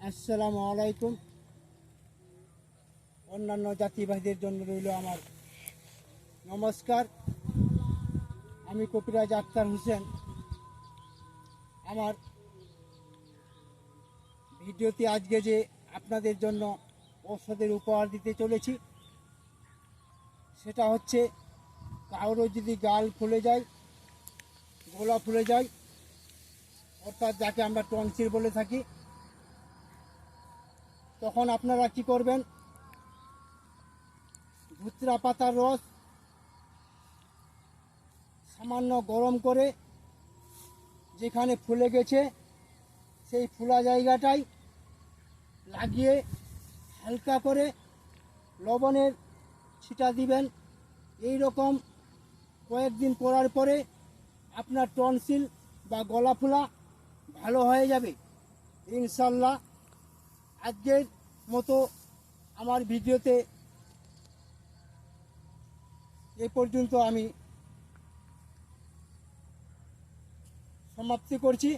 আসসালামু আলাইকুম। অন্যান্য জাতিবাহীদের জন্য রইল আমার নমস্কার। আমি কবিরাজ আক্তার হোসেন। আমার ভিডিওতে আজকে যে আপনাদের জন্য ঔষধের উপহার দিতে চলেছি, সেটা হচ্ছে কারোর যদি গাল ফুলে যায়, গলা ফুলে যায়, অর্থাৎ যাকে আমরা টনসিল বলে থাকি, তখন আপনারা কি করবেন? ধুতরা পাতার রস সামান্য গরম করে যেখানে ফুলে গেছে সেই ফুলা জায়গাটায় লাগিয়ে হালকা করে লবণের ছিটা দিবেন। এই রকম কয়েকদিন করার পরে আপনার টনসিল বা গলা ফোলা ভালো হয়ে যাবে ইনশাল্লাহ। আজকের মতো আমার ভিডিওতে এ পর্যন্ত আমি সমাপ্তি করছি।